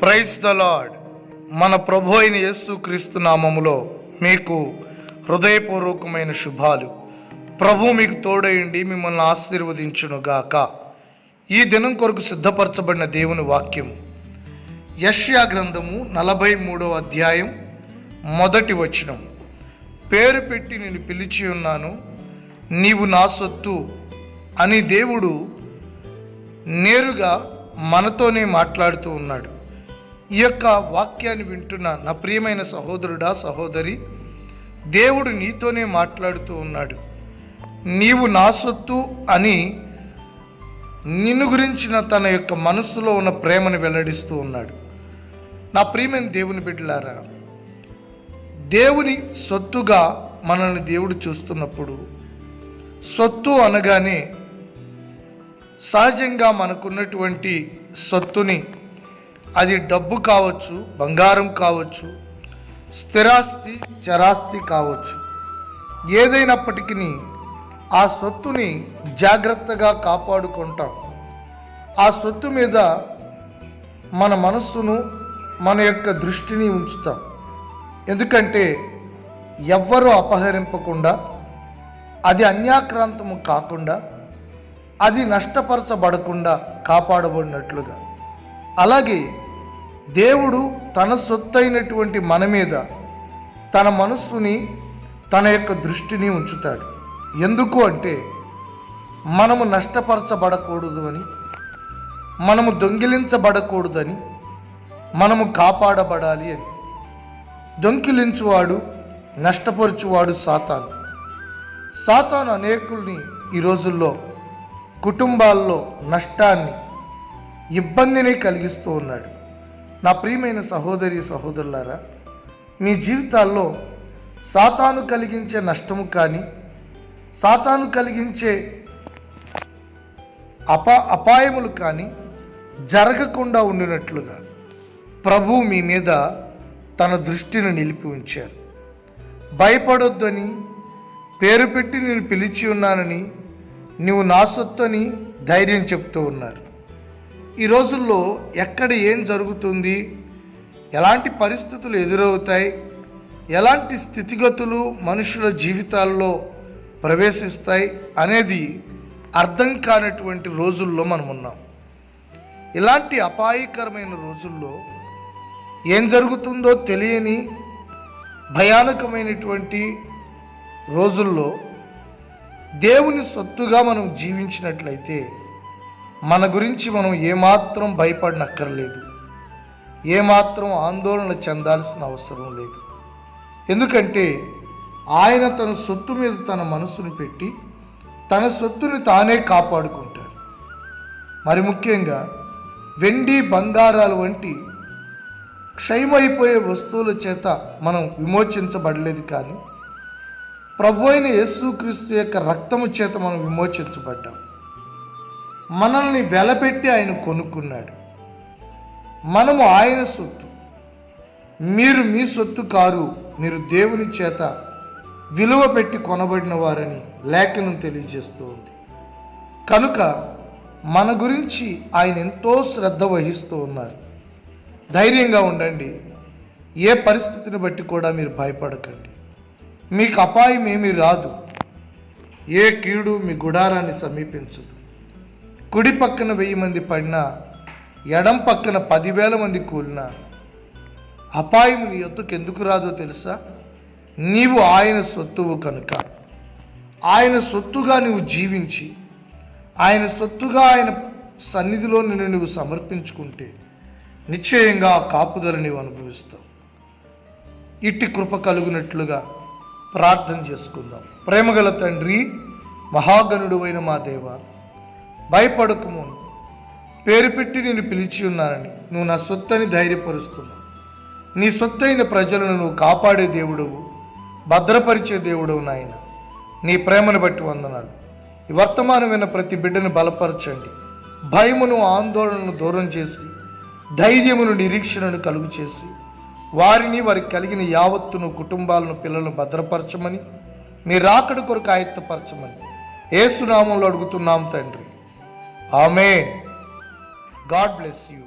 Praise the lord. మన ప్రభు అయిన యేసు క్రీస్తు నామములో మీకు హృదయపూర్వకమైన శుభాలు. ప్రభు మీకు తోడయండి, మిమ్మల్ని ఆశీర్వదించునుగాక. ఈ దినం కొరకు సిద్ధపరచబడిన దేవుని వాక్యం యెషయా గ్రంథము 43వ అధ్యాయం 1వ వచనం. పేరు పెట్టి నేను పిలిచి ఉన్నాను, నీవు నా సొత్తు అని దేవుడు నేరుగా మనతోనే మాట్లాడుతూ ఉన్నాడు. ఈ యొక్క వాక్యాన్ని వింటున్న నా ప్రియమైన సహోదరుడా, సహోదరి, దేవుడు నీతోనే మాట్లాడుతూ ఉన్నాడు. నీవు నా సొత్తు అని నిన్ను గురించిన తన యొక్క మనస్సులో ఉన్న ప్రేమను వెల్లడిస్తూ ఉన్నాడు. నా ప్రియమైన దేవుని బిడ్డలారా, దేవుని సొత్తుగా మనల్ని దేవుడు చూస్తున్నప్పుడు, సొత్తు అనగానే సహజంగా మనకున్నటువంటి సొత్తుని, అది డబ్బు కావచ్చు, బంగారం కావచ్చు, స్థిరాస్తి, చరాస్తి కావచ్చు, ఏదైనప్పటికీ ఆ సొత్తుని జాగ్రత్తగా కాపాడుకుంటాం. ఆ సొత్తు మీద మన మనస్సును, మన యొక్క దృష్టిని ఉంచుతాం. ఎందుకంటే ఎవ్వరూ అపహరింపకుండా, అది అన్యాక్రాంతము కాకుండా, అది నష్టపరచబడకుండా కాపాడబడినట్లుగా, అలాగే దేవుడు తన సొత్తైనటువంటి మన మీద తన మనస్సుని, తన యొక్క దృష్టిని ఉంచుతాడు. ఎందుకు అంటే మనము నష్టపరచబడకూడదు అని, మనము దొంగిలించబడకూడదని, మనము కాపాడబడాలి అని. దొంగిలించువాడు, నష్టపరచువాడు సాతాను. సాతాను అనేకుల్ని ఈ రోజుల్లో కుటుంబాల్లో నష్టాన్ని, ఇబ్బందిని కలిగిస్తూ ఉన్నాడు. నా ప్రియమైన సహోదరి, సహోదరులారా, మీ జీవితాల్లో సాతాను కలిగించే నష్టము కానీ, సాతాను కలిగించే అపాయములు కానీ జరగకుండా ఉండినట్లుగా ప్రభువు మీ మీద తన దృష్టిని నిలిపి ఉంచారు. భయపడొద్దని, పేరు పెట్టి నేను పిలిచి ఉన్నానని, నువ్వు నా సొత్తని ధైర్యం చెప్తూ ఉన్నారు. ఈ రోజుల్లో ఎక్కడ ఏం జరుగుతుంది, ఎలాంటి పరిస్థితులు ఎదురవుతాయి, ఎలాంటి స్థితిగతులు మనుషుల జీవితాల్లో ప్రవేశిస్తాయి అనేది అర్థం కానటువంటి రోజుల్లో మనం ఉన్నాం. ఇలాంటి అపాయకరమైన రోజుల్లో ఏం జరుగుతుందో తెలియని భయానకమైనటువంటి రోజుల్లో దేవుని సొత్తుగా మనం జీవించినట్లయితే మన గురించి మనం ఏమాత్రం భయపడనక్కర్లేదు, ఏమాత్రం ఆందోళన చెందాల్సిన అవసరం లేదు. ఎందుకంటే ఆయన తన సొత్తు మీద తన మనసును పెట్టి తన సొత్తుని తానే కాపాడుకుంటారు. మరి ముఖ్యంగా వెండి, బంగారాలు వంటి క్షయమైపోయే వస్తువుల చేత మనం విమోచించబడలేదు, కానీ ప్రభు అయిన యేసుక్రీస్తు యొక్క రక్తము చేత మనం విమోచించబడ్డాం. మనల్ని వెలపెట్టి ఆయన కొనుక్కున్నాడు. మనము ఆయన సొత్తు. మీరు మీ సొత్తు కారు, మీరు దేవుని చేత విలువ పెట్టి కొనబడిన వారని లేఖనం తెలియజేస్తూ ఉంది. కనుక మన గురించి ఆయన ఎంతో శ్రద్ధ వహిస్తూ ఉన్నారు. ధైర్యంగా ఉండండి. ఏ పరిస్థితిని బట్టి కూడా మీరు భయపడకండి. మీకు అపాయం ఏమీ రాదు. ఏ కీడు మీ గుడారాన్ని సమీపించదు. కుడి పక్కన 1000 మంది పడినా, ఎడం పక్కన 10,000 మంది కూలినా అపాయం నీ యొద్దకు ఎందుకు రాదో తెలుసా? నీవు ఆయన సొత్తువు కనుక. ఆయన సొత్తుగా నువ్వు జీవించి, ఆయన సొత్తుగా ఆయన సన్నిధిలో నిన్ను నువ్వు సమర్పించుకుంటే నిశ్చయంగా ఆ కాపుదల నీవు అనుభవిస్తావు. ఇట్టి కృప కలుగునట్లుగా ప్రార్థన చేసుకుందాం. ప్రేమగల తండ్రి, మహాగణుడు అయిన మా దేవ, భయపడకము, పేరు పెట్టి నేను పిలిచి ఉన్నానని నువ్వు నా సొత్తని ధైర్యపరుస్తున్నావు. నీ సొత్తైన ప్రజలను నువ్వు కాపాడే దేవుడవు, భద్రపరిచే దేవుడవు నాయన. నీ ప్రేమను బట్టి వందనాలు. ఈ వర్తమానం విన్న ప్రతి బిడ్డను బలపరచండి. భయమును, ఆందోళనను దూరం చేసి, ధైర్యమును, నిరీక్షణను కలుగు చేసి, వారిని, వారికి కలిగిన యావత్తును, కుటుంబాలను, పిల్లలను భద్రపరచమని, మీ రాకడ కొరకు ఆయత్తపరచమని యేసు నామములో అడుగుతున్నాం తండ్రి. ఆమేన్. God bless you.